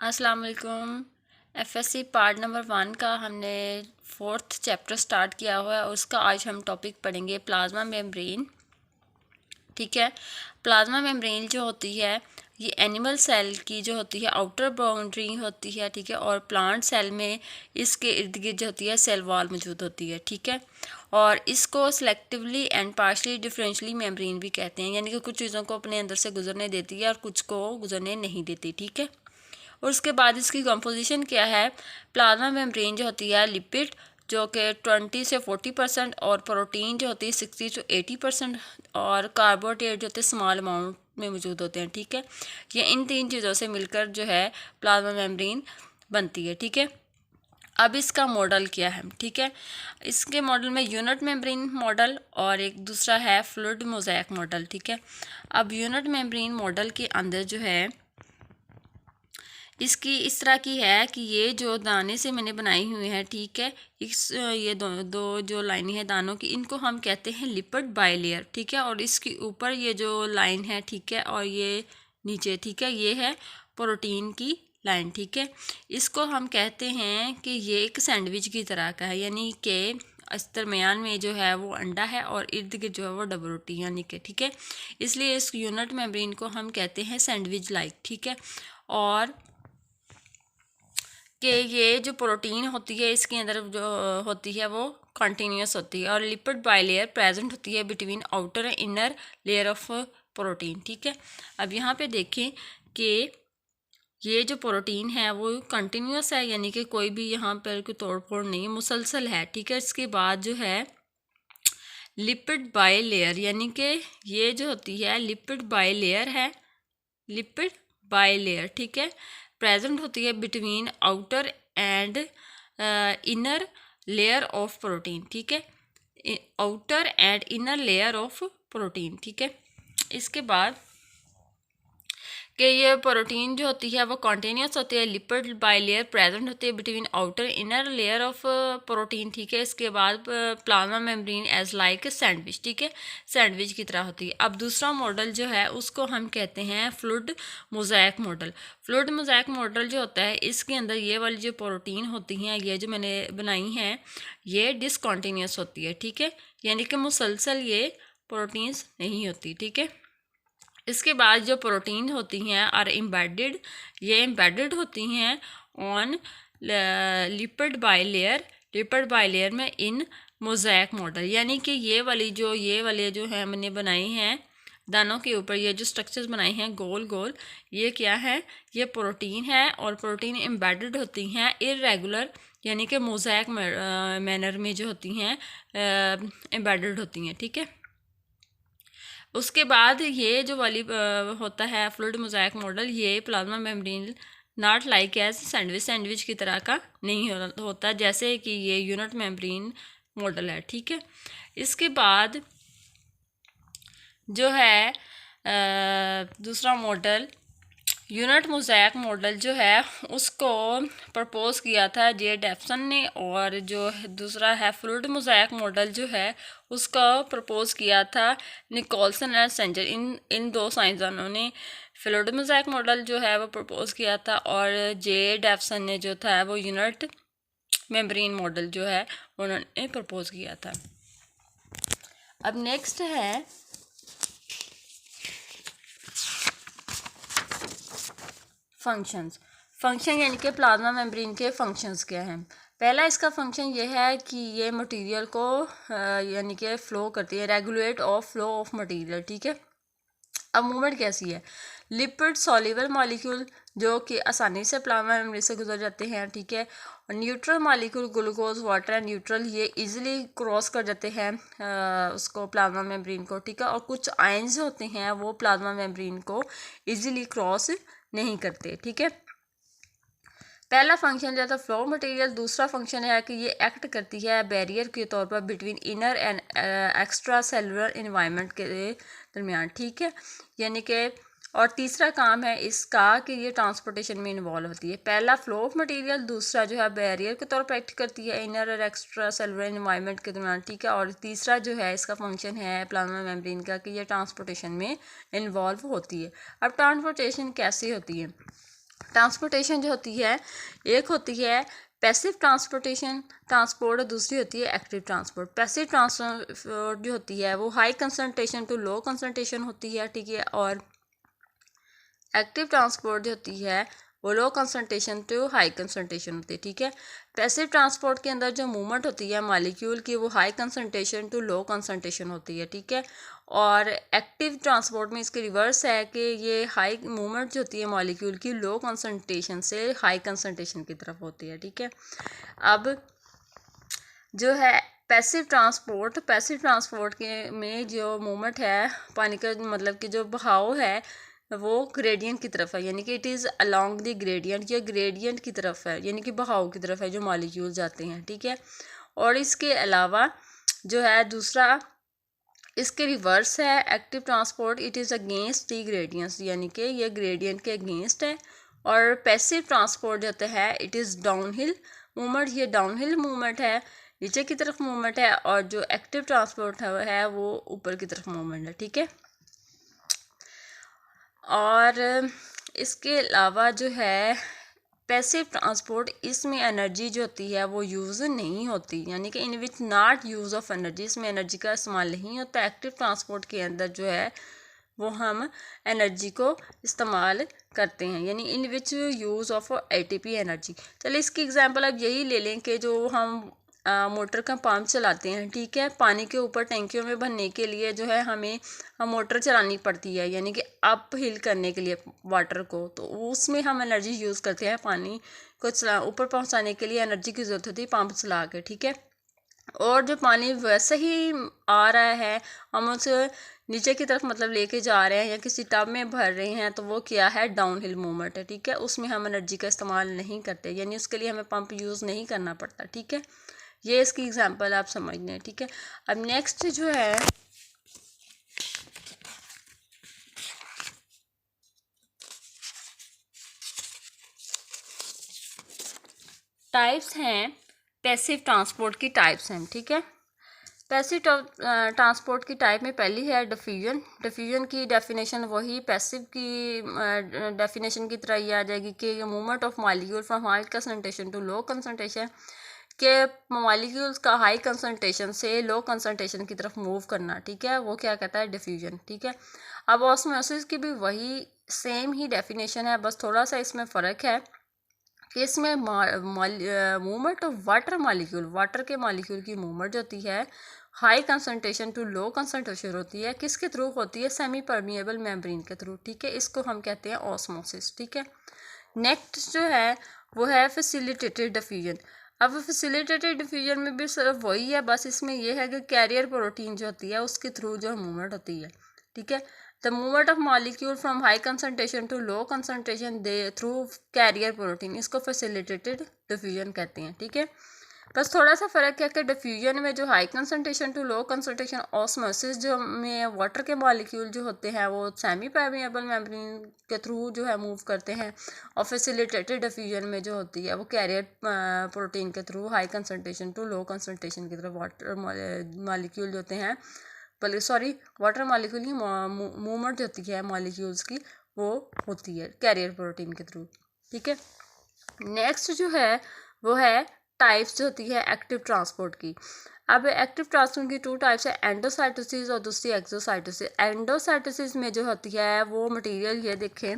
अस्सलाम वालेकुम। FSc part number 1 का हमने 4th चैप्टर स्टार्ट किया हुआ है। उसका आज हम टॉपिक पढ़ेंगे प्लाज्मा मेम्ब्रेन। ठीक है, प्लाज्मा मेम्ब्रेन जो होती है ये एनिमल सेल की जो होती है आउटर बाउंड्री होती है। ठीक है, और प्लांट सेल में इसके इर्द गिर्द जो होती है सेल वॉल मौजूद होती है। ठीक है, और इसको selectively and partially differentially membrane भी कहते हैं, यानी कि कुछ चीज़ों को अपने अंदर से गुजरने देती है और कुछ को गुजरने नहीं देती। ठीक है, और उसके बाद इसकी कंपोजिशन क्या है। प्लाज्मा मेम्ब्रेन जो होती है लिपिड जो कि 20 से 40% और प्रोटीन जो होती है 60 to 80% और कार्बोहाइड्रेट जो होते हैं स्मॉल अमाउंट में मौजूद होते हैं। ठीक है, ये इन तीन चीज़ों से मिलकर जो है प्लाज्मा मेम्ब्रेन बनती है। ठीक है, अब इसका मॉडल क्या है। ठीक है, इसके मॉडल में यूनिट मेम्ब्रेन मॉडल और एक दूसरा है फ्लूइड मोज़ेक मॉडल। ठीक है, अब यूनिट मेम्ब्रेन मॉडल के अंदर जो है इसकी इस तरह की है कि ये जो दाने से मैंने बनाई हुई है। ठीक है, ये दो जो लाइनें हैं दानों की, इनको हम कहते हैं लिपिड बाइलेयर। ठीक है, और इसके ऊपर ये जो लाइन है, ठीक है, और ये नीचे, ठीक है, ये है प्रोटीन की लाइन। ठीक है, इसको हम कहते हैं कि ये एक सैंडविच की तरह का है, यानी कि इस दरमियान में जो है वो अंडा है और इर्द गिर्द जो है वो डबल रोटी, यानी कि ठीक है, इसलिए इस यूनिट मेम्ब्रेन को हम कहते हैं सैंडविच लाइक। ठीक है, और कि ये जो प्रोटीन होती है इसके अंदर जो होती है वो कंटिन्यूस होती है और लिपिड बाइलेयर प्रेजेंट होती है between outer and inner layer of protein. ठीक है, अब यहाँ पे देखें कि ये जो प्रोटीन है वो कंटिन्यूस है, यानी कि कोई भी यहाँ पर कोई तोड़ फोड़ नहीं, मुसलसल है। ठीक है, इसके बाद जो है लिपिड बाइलेयर, यानी कि ये जो होती है लिपिड बाइलेयर है, लिपिड बाइलेयर। ठीक है, प्रेजेंट होती है between outer and inner layer of protein. ठीक है, outer and inner layer of protein. ठीक है, इसके बाद कि ये प्रोटीन जो होती है वो कॉन्टीन्यूस होती है, लिपिड बाइलेयर प्रेजेंट होती है between outer inner layer of protein. ठीक है, इसके बाद plasma membrane as like sandwich. ठीक है, सैंडविच की तरह होती है। अब दूसरा मॉडल जो है उसको हम कहते हैं fluid mosaic model. Fluid mosaic model जो होता है इसके अंदर ये वाली जो प्रोटीन होती हैं, ये जो मैंने बनाई हैं, ये डिसकॉन्टीन्यूस होती है। ठीक है, यानी कि मुसलसल ये प्रोटीन्स नहीं होती। ठीक है, इसके बाद जो प्रोटीन होती हैं आर एम्बेडेड, ये एम्बेडेड होती हैं on lipid bilayer, lipid bilayer में इन मोज़ेक मॉडल, यानी कि ये वाले जो है मैंने बनाई हैं दानों के ऊपर, ये जो स्ट्रक्चर्स बनाए हैं गोल गोल, ये क्या है, ये प्रोटीन है और प्रोटीन एम्बेडेड होती हैं इरेगुलर, यानी कि मोज़ेक मैनर में जो होती हैं एम्बेडेड होती हैं। ठीक है, उसके बाद ये जो वाली होता है फ्लूइड मोज़ेक मॉडल, ये plasma membrane not like as sandwich, sandwich की तरह का नहीं होता जैसे कि ये यूनिट मेम्ब्रेन मॉडल है। ठीक है, इसके बाद जो है दूसरा मॉडल यूनिट मोज़ेक मॉडल जो है उसको प्रपोज किया था जे डेफसन ने, और जो दूसरा है फ्लूइड मोज़ेक मॉडल जो है उसका प्रपोज किया था निकोलसन एंड सेंजर। इन दो साइंसदानों ने फ्लूइड मोज़ेक मॉडल जो है वो प्रपोज किया था और जे डेफसन ने जो था वो यूनिट मेम्ब्रेन मॉडल जो है उन्होंने प्रपोज किया था। अब नेक्स्ट है फंक्शंस। फंक्शन यानी कि प्लाज्मा मेम्ब्रेन के फंक्शंस क्या हैं। पहला इसका फंक्शन ये है कि ये मटेरियल को यानी कि फ़्लो करती है, regulate of flow of material. ठीक है, अब मूवमेंट कैसी है, लिपिड सॉल्युबल मॉलिक्यूल जो कि आसानी से प्लाज्मा मेम्ब्रेन से गुजर जाते हैं। ठीक है, और neutral molecule glucose water and neutral ये इजीली क्रॉस कर जाते हैं उसको प्लाज्मा मेम्ब्रेन को। ठीक है, और कुछ आयंस होते हैं वो प्लाज्मा मेम्ब्रेन को इजीली क्रॉस नहीं करते। ठीक है, पहला फंक्शन जो है फ्लो मटेरियल। दूसरा फंक्शन है कि ये एक्ट करती है बैरियर के तौर पर between inner and extra cellular environment के दरमियान। ठीक है, यानी कि और तीसरा काम है इसका कि ये ट्रांसपोर्टेशन में इन्वॉल्व होती है। पहला फ्लो ऑफ मटेरियल, दूसरा जो है बैरियर के तौर पर एक्ट करती है इनर और एक्स्ट्रा सेलुलर इन्वायरमेंट के दरमियान। ठीक है, और तीसरा जो है इसका फंक्शन है प्लाज्मा मेम्ब्रेन का कि ये ट्रांसपोर्टेशन में इन्वॉल्व होती है। अब ट्रांसपोर्टेशन कैसे होती है, ट्रांसपोर्टेशन जो होती है, एक होती है पैसिव ट्रांसपोर्ट और दूसरी होती है एक्टिव ट्रांसपोर्ट। पैसिव ट्रांसपोर्ट जो होती है वो high concentration to low concentration होती है, ठीक है, और एक्टिव ट्रांसपोर्ट जो होती है वो low concentration to high concentration होती है, ठीक है। पैसिव ट्रांसपोर्ट के अंदर जो मूवमेंट होती है मॉलिक्यूल की वो high concentration to low concentration होती है, ठीक है। और एक्टिव ट्रांसपोर्ट में इसके रिवर्स है कि ये हाई मूवमेंट जो होती है मॉलिक्यूल की लो कंसंट्रेशन से हाई कंसंट्रेशन की तरफ होती है, ठीक है। अब जो है पैसिव ट्रांसपोर्ट के में जो मूवमेंट है पानी का, मतलब कि जो बहाव है वो ग्रेडियंट की तरफ है, यानी कि it is along the gradient, या ग्रेडियंट की तरफ है, यानी कि बहाव की तरफ है जो मॉलिक्यूल जाते हैं, ठीक है। और इसके अलावा जो है दूसरा इसके रिवर्स है active transport, it is against the gradients, यानी कि ये ग्रेडियंट के अगेंस्ट है। और पैसिव ट्रांसपोर्ट जो होता है इट इज़ डाउनहिल मूवमेंट, ये डाउनहिल मूवमेंट है, नीचे की तरफ मूवमेंट है, और जो एक्टिव ट्रांसपोर्ट है वो ऊपर की तरफ मूवमेंट है, ठीक है। और इसके अलावा जो है पैसिव ट्रांसपोर्ट, इसमें एनर्जी जो होती है वो यूज़ नहीं होती, यानी कि in which not use of energy, इसमें एनर्जी का इस्तेमाल नहीं होता। एक्टिव ट्रांसपोर्ट के अंदर जो है वो हम एनर्जी को इस्तेमाल करते हैं, यानी in which use of ATP energy. चलिए इसकी एग्जांपल अब यही ले लें कि जो हम मोटर का पंप चलाते हैं, ठीक है, पानी के ऊपर टैंकियों में भरने के लिए जो है हमें मोटर चलानी पड़ती है, यानी कि अप हिल करने के लिए वाटर को, तो उसमें हम एनर्जी यूज़ करते हैं, पानी को चला ऊपर पहुंचाने के लिए एनर्जी की ज़रूरत होती है पंप चला के, ठीक है। और जो पानी वैसे ही आ रहा है हम उसे नीचे की तरफ मतलब लेके जा रहे हैं या किसी टब में भर रहे हैं, तो वो क्या है डाउन हिल मूवमेंट है, ठीक है, उसमें हम एनर्जी का इस्तेमाल नहीं करते, यानी उसके लिए हमें पंप यूज़ नहीं करना पड़ता, ठीक है। ये इसकी एग्जांपल आप समझ लें, ठीक है। अब नेक्स्ट जो है टाइप्स हैं, पैसिव ट्रांसपोर्ट की टाइप्स हैं, ठीक है। पैसिव ट्रांसपोर्ट की टाइप में पहली है डिफ्यूजन। डिफ्यूजन की डेफिनेशन वही पैसिव की डेफिनेशन की तरह ही आ जाएगी कि movement of molecule from high concentration to low concentration, के मॉलिक्यूल्स का हाई कंसंट्रेशन से लो कंसंट्रेशन की तरफ मूव करना, ठीक है, वो क्या कहता है डिफ्यूजन, ठीक है। अब ऑस्मोसिस की भी वही सेम ही डेफिनेशन है, बस थोड़ा सा इसमें फ़र्क है कि इसमें मूवमेंट ऑफ वाटर के मॉलिक्यूल की मूवमेंट जो होती है high concentration to low concentration होती है, किसके थ्रू होती है, सेमी परमिएबल मेम्ब्रेन के थ्रू, ठीक है, इसको हम कहते हैं ऑस्मोसिस, ठीक है। नेक्स्ट जो है वो है फैसिलिटेटेड डिफ्यूजन। अब फैसिलिटेटेड डिफ्यूजन में भी सिर्फ वही है, बस इसमें यह है कि कैरियर प्रोटीन जो होती है उसके थ्रू जो मूवमेंट होती है, ठीक है। The movement of molecule from high concentration to low concentration the through carrier protein, इसको फैसिलिटेटेड डिफ्यूजन कहते हैं, ठीक है। बस थोड़ा सा फ़र्क है कि डिफ्यूजन में जो high concentration to low concentration osmosis जो में वाटर के मॉलिक्यूल जो होते हैं वो सेमी परमिएबल मेम्ब्रेन के थ्रू जो है मूव करते हैं, और फैसिलिटेटेड डिफ्यूजन में जो होती है वो कैरियर प्रोटीन के through high concentration to low concentration की तरफ वाटर मॉलिक्यूल जो होते हैं, बल्कि सॉरी वाटर मॉलिक्यूल की मूवमेंट जो होती है मॉलिक्यूल्स की वो होती है कैरियर प्रोटीन के थ्रू, ठीक है। नेक्स्ट जो है वो है टाइप्स जो होती है एक्टिव ट्रांसपोर्ट की। अब एक्टिव ट्रांसपोर्ट की 2 टाइप्स है, एंडोसाइटोसिस और दूसरी एक्सोसाइटोसिस। एंडोसाइटोसिस में जो होती है वो मटेरियल ये देखें,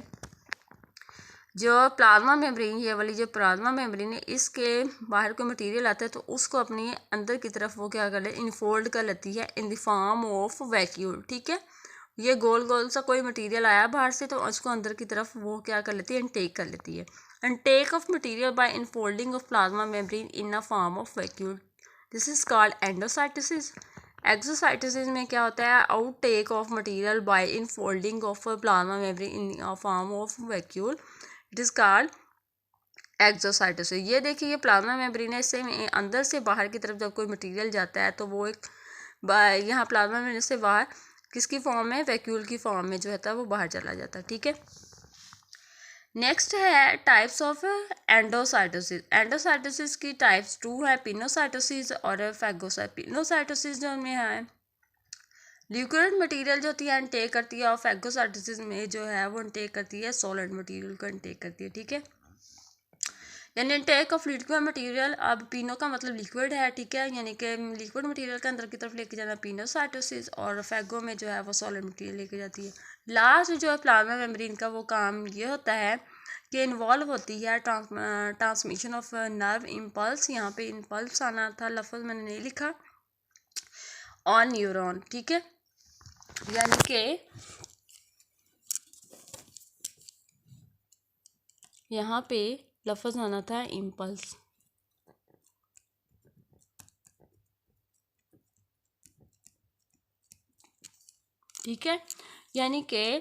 जो प्लाज्मा मेम्ब्रेन, ये वाली जो प्लाज्मा मेम्ब्रेन है इसके बाहर कोई मटेरियल आता है तो उसको अपनी अंदर की तरफ वो क्या कर ले इनफोल्ड कर लेती है in the form of vacuole, ठीक है। ये गोल गोल सा कोई मटेरियल आया बाहर से तो उसको अंदर की तरफ वो क्या कर लेती है इनटेक कर लेती है। Intake of material by infolding of plasma membrane in a form of vacuole, this is called endocytosis. Exocytosis में क्या होता है out take of material by infolding of plasma membrane in a form of vacuole, it is called exocytosis. ये देखिए ये plasma membrane है, इससे अंदर से बाहर की तरफ जब कोई मटेरियल जाता है तो वो एक यहाँ प्लाज्मा मेम्ब्रेन से बाहर किसकी फॉर्म में वैक्यूल की फॉर्म में जो है वो बाहर चला जाता है, ठीक है। नेक्स्ट है टाइप्स ऑफ एंडोसाइटोसिस। एंडोसाइटोसिस की टाइप्स 2 है, पिनोसाइटोसिस और फैगोसाइट। पिनोसाइटोसिस जो में है लिक्विड मटेरियल जो होती है इनटेक करती है, और फैगोसाइटोसिस में जो है वो इनटेक करती है सॉलिड मटेरियल को इनटेक करती है, ठीक है। यानी इनटेक ऑफ लिक्विड मटेरियल, अब पीनो का मतलब लिक्विड है, ठीक है, यानी कि लिक्विड मटेरियल के अंदर की तरफ लेके जाना पिनोसाइटोसिस, और फैगो में जो है वो सॉलिड मटेरियल लेके जाती है। लास्ट जो है प्लाज्मा मेम्ब्रेन का वो काम ये होता है कि इन्वॉल्व होती है ट्रांसमिशन ऑफ नर्व इम्पल्स, यहाँ पे इम्पल्स आना था, लफ्ज़ मैंने नहीं लिखा, ऑन न्यूरॉन, ठीक है, यानी कि यहाँ पे लफ्ज़ आना था इम्पल्स, ठीक है, यानी कि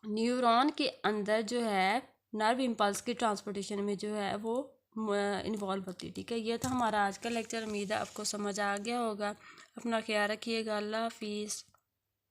न्यूरॉन के अंदर जो है नर्व इम्पल्स की ट्रांसपोर्टेशन में जो है वो इन्वॉल्व होती है, ठीक है। ये था हमारा आज का लेक्चर, उम्मीद है आपको समझ आ गया होगा। अपना ख्याल रखिएगा, अल्लाह हाफिज़।